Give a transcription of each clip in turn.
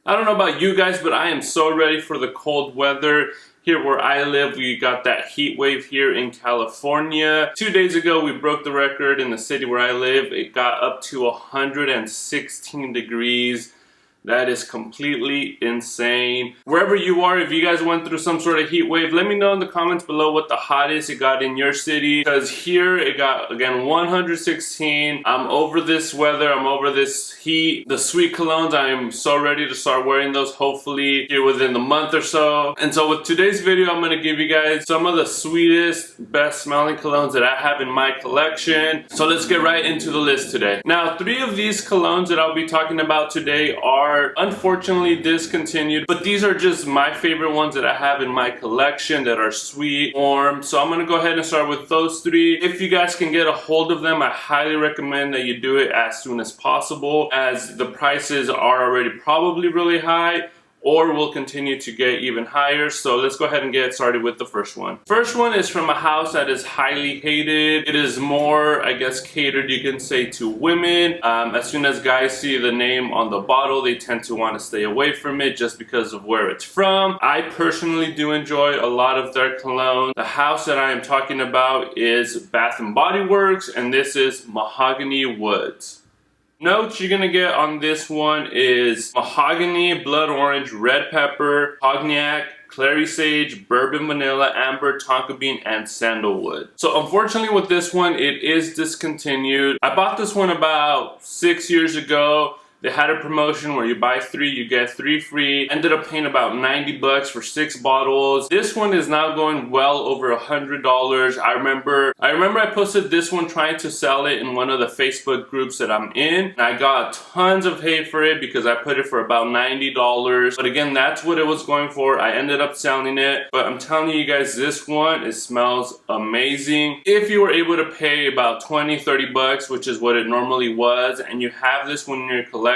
I don't know about you guys, but I am so ready for the cold weather. Here where I live, we got that heat wave here in California. 2 days ago, we broke the record in the city where I live. It got up to 116 degrees. That is completely insane. Wherever you are, if you guys went through some sort of heat wave, let me know in the comments below what the hottest it got in your city. Because here it got, again, 116. I'm over this weather. I'm over this heat. The sweet colognes, I am so ready to start wearing those hopefully here within the month or so. And so with today's video, I'm going to give you guys some of the sweetest, best smelling colognes that I have in my collection. So let's get right into the list today. Now, 3 of these colognes that I'll be talking about today are unfortunately discontinued, but these are just my favorite ones that I have in my collection that are sweet, warm. So I'm gonna go ahead and start with those 3. If you guys can get a hold of them, I highly recommend that you do it as soon as possible, as the prices are already probably really high, or will continue to get even higher. So let's go ahead and get started with the first one. First one is from a house that is highly hated. It is more, I guess, catered, you can say, to women. As soon as guys see the name on the bottle, they tend to want to stay away from it just because of where it's from. I personally do enjoy a lot of their cologne. The house that I am talking about is Bath & Body Works, and this is Mahogany Woods. Notes you're gonna get on this one is mahogany, blood orange, red pepper, cognac, clary sage, bourbon vanilla, amber, tonka bean, and sandalwood. So unfortunately with this one, it is discontinued. I bought this one about 6 years ago. They had a promotion where you buy 3, you get 3 free. Ended up paying about 90 bucks for 6 bottles. This one is now going well over $100. I remember I posted this one trying to sell it in one of the Facebook groups that I'm in. And I got tons of hate for it because I put it for about $90. But again, that's what it was going for. I ended up selling it. But I'm telling you guys, this one, it smells amazing. If you were able to pay about 20, 30 bucks, which is what it normally was, and you have this one in your collection,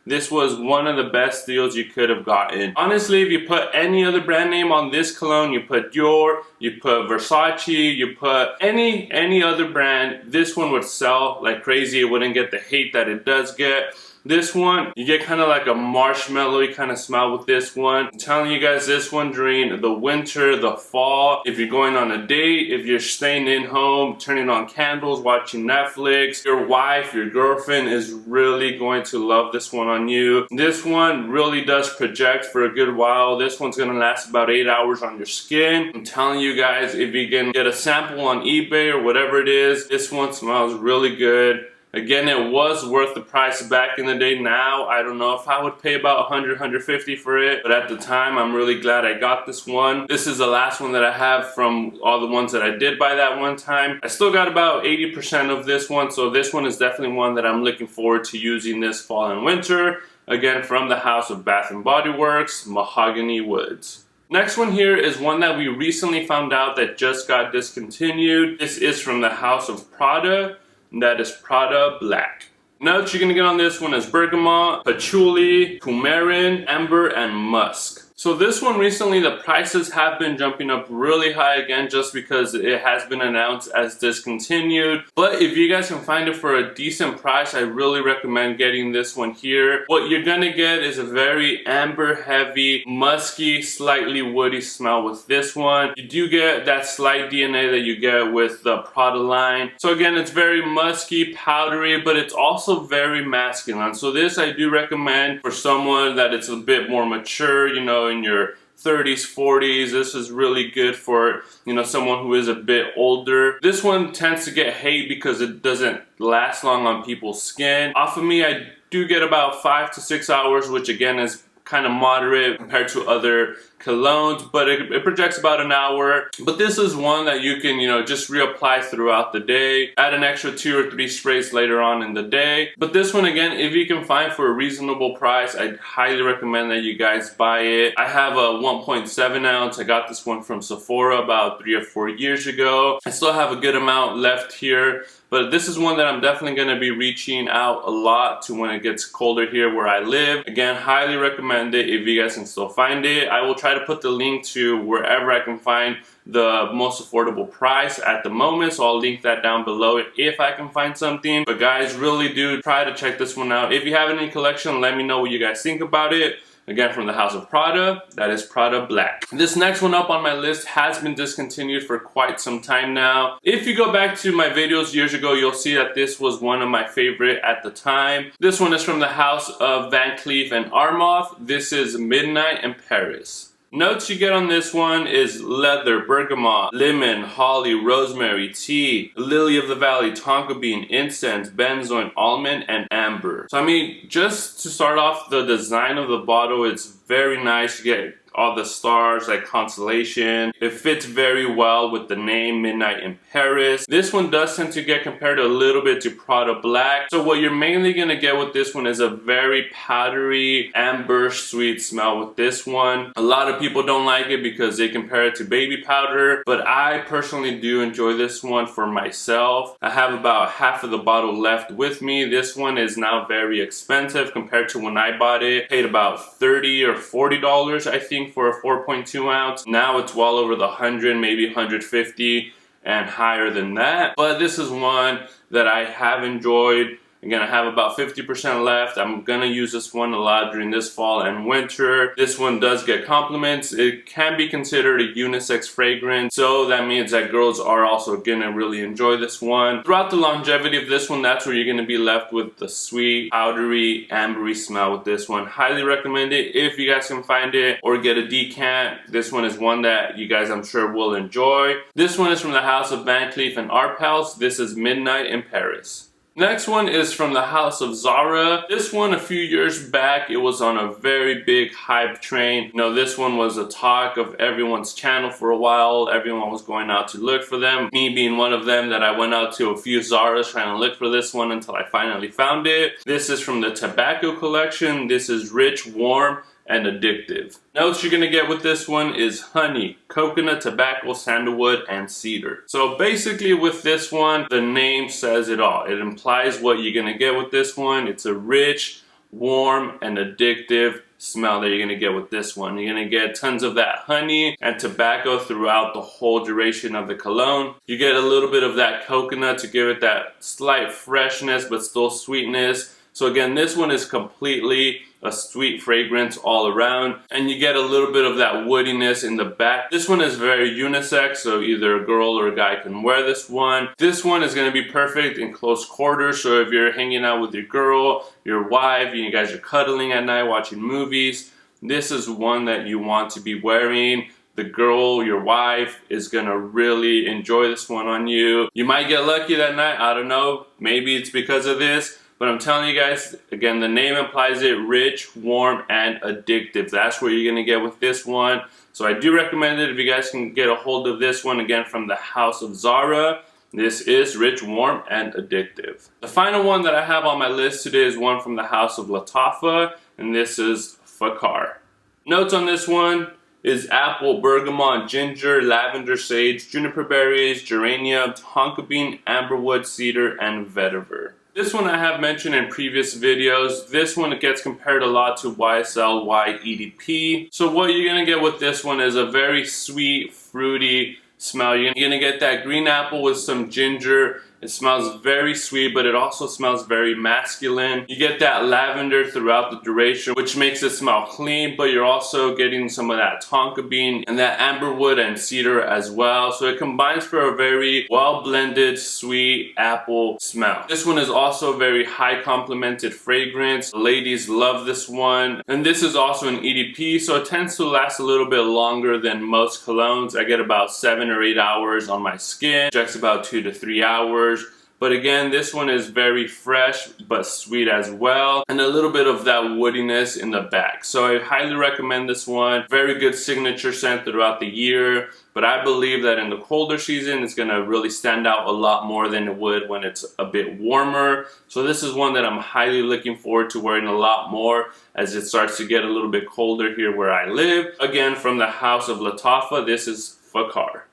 this was one of the best deals you could have gotten. Honestly, if you put any other brand name on this cologne, you put Dior, you put Versace, you put any other brand, this one would sell like crazy. It wouldn't get the hate that it does get. This one, you get kind of like a marshmallowy kind of smell with this one. I'm telling you guys, this one during the winter, the fall, if you're going on a date, if you're staying in home, turning on candles, watching Netflix, your wife, your girlfriend is really going to love this one on you. This one really does project for a good while. This one's gonna last about 8 hours on your skin. I'm telling you guys, if you can get a sample on eBay or whatever it is, this one smells really good. Again, it was worth the price back in the day. Now, I don't know if I would pay about 100, 150 for it, but at the time, I'm really glad I got this one. This is the last one that I have from all the ones that I did buy that one time. I still got about 80% of this one, so this one is definitely one that I'm looking forward to using this fall and winter. Again, from the house of Bath & Body Works, Mahogany Woods. Next one here is one that we recently found out that just got discontinued. This is from the house of Prada. And that is Prada Black. Notes you're gonna get on this one is bergamot, patchouli, coumarin, amber, and musk. So this one recently, the prices have been jumping up really high again just because it has been announced as discontinued. But if you guys can find it for a decent price, I really recommend getting this one here. What you're gonna get is a very amber heavy, musky, slightly woody smell with this one. You do get that slight DNA that you get with the Prada line. So again, it's very musky, powdery, but it's also very masculine. So this I do recommend for someone that it's a bit more mature, you know, in your 30s, 40s. This is really good for, you know, someone who is a bit older. This one tends to get hate because it doesn't last long on people's skin. Off of me, I do get about 5 to 6 hours, which again is kind of moderate compared to other colognes, but it projects about an hour. But this is one that you can, you know, just reapply throughout the day. Add an extra 2 or 3 sprays later on in the day. But this one, again, if you can find for a reasonable price, I'd highly recommend that you guys buy it. I have a 1.7 ounce. I got this one from Sephora about 3 or 4 years ago. I still have a good amount left here But this is one that I'm definitely going to be reaching out a lot to when it gets colder here where I live. Again, highly recommend it if you guys can still find it. I will try to put the link to wherever I can find the most affordable price at the moment, so I'll link that down below if I can find something. But guys, really do try to check this one out. If you have any collection, let me know what you guys think about it. Again, from the house of Prada, that is Prada Black. This next one up on my list has been discontinued for quite some time now. If you go back to my videos years ago, you'll see that this was one of my favorite at the time. This one is from the house of Van Cleef and Arpels. This is Midnight in Paris. Notes you get on this one is leather, bergamot, lemon, holly, rosemary, tea, lily of the valley, tonka bean, incense, benzoin, almond, and amber. So I mean, just to start off, the design of the bottle, it's very nice. You get all the stars like constellation. It fits very well with the name Midnight in Paris. This one does tend to get compared a little bit to Prada Black. So what you're mainly gonna get with this one is a very powdery, amber sweet smell with this one. A lot of people don't like it because they compare it to baby powder, but I personally do enjoy this one for myself. I have about half of the bottle left with me. This one is now very expensive compared to when I bought it. Paid about $30 or $40, I think, for a 4.2 ounce. Now it's well over the 100, maybe 150 and higher than that. But this is one that I have enjoyed. Again, I have about 50% left. I'm gonna use this one a lot during this fall and winter. This one does get compliments. It can be considered a unisex fragrance, so that means that girls are also gonna really enjoy this one. Throughout the longevity of this one, that's where you're gonna be left with the sweet, powdery, ambery smell with this one. Highly recommend it if you guys can find it or get a decant. This one is one that you guys, I'm sure, will enjoy. This one is from the house of Van Cleef and Arpels. This is Midnight in Paris. Next one is from the house of Zara. This one, a few years back, it was on a very big hype train. You know, this one was a talk of everyone's channel for a while. Everyone was going out to look for them. Me being one of them, that I went out to a few Zaras trying to look for this one until I finally found it. This is from the tobacco collection. This is rich, warm, and addictive. Notes you're gonna get with this one is honey, coconut, tobacco, sandalwood, and cedar. So basically with this one, the name says it all. It implies what you're gonna get with this one. It's a rich, warm, and addictive smell that you're gonna get with this one. You're gonna get tons of that honey and tobacco throughout the whole duration of the cologne. You get a little bit of that coconut to give it that slight freshness but still sweetness. So again, this one is completely a sweet fragrance all around, and you get a little bit of that woodiness in the back. This one is very unisex, so either a girl or a guy can wear this one. This one is going to be perfect in close quarters, so if you're hanging out with your girl, your wife, you guys are cuddling at night watching movies, this is one that you want to be wearing. The girl, your wife, is gonna really enjoy this one on you. You might get lucky that night, I don't know, maybe it's because of this. But I'm telling you guys, again, the name implies it, rich, warm, and addictive. That's what you're gonna get with this one. So I do recommend it if you guys can get a hold of this one, again, from the house of Zara. This is rich, warm, and addictive. The final one that I have on my list today is one from the house of Lattafa, and this is Fakar. Notes on this one is apple, bergamot, ginger, lavender, sage, juniper berries, geranium, tonka bean, amberwood, cedar, and vetiver. This one I have mentioned in previous videos. This one gets compared a lot to YSL EDP. So what you're gonna get with this one is a very sweet, fruity smell. You're gonna get that green apple with some ginger. It smells very sweet, but it also smells very masculine. You get that lavender throughout the duration, which makes it smell clean, but you're also getting some of that tonka bean and that amberwood and cedar as well. So it combines for a very well-blended, sweet apple smell. This one is also a very high complimented fragrance. Ladies love this one. And this is also an EDP, so it tends to last a little bit longer than most colognes. I get about 7 or 8 hours on my skin. Just about 2 to 3 hours. But again, this one is very fresh but sweet as well, and a little bit of that woodiness in the back. So I highly recommend this one. Very good signature scent throughout the year, but I believe that in the colder season it's gonna really stand out a lot more than it would when it's a bit warmer. So this is one that I'm highly looking forward to wearing a lot more as it starts to get a little bit colder here where I live. Again, from the house of Lattafa, this is Fakar.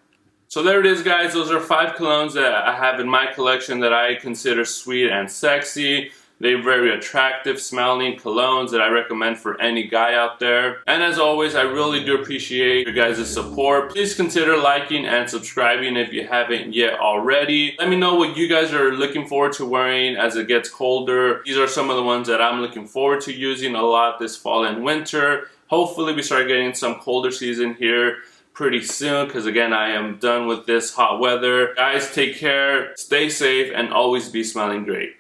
So there it is, guys. Those are 5 colognes that I have in my collection that I consider sweet and sexy. They're very attractive smelling colognes that I recommend for any guy out there. And as always, I really do appreciate your guys' support. Please consider liking and subscribing if you haven't yet already. Let me know what you guys are looking forward to wearing as it gets colder. These are some of the ones that I'm looking forward to using a lot this fall and winter. Hopefully we start getting some colder season here pretty soon, because again, I am done with this hot weather. Guys, take care, stay safe, and always be smelling great.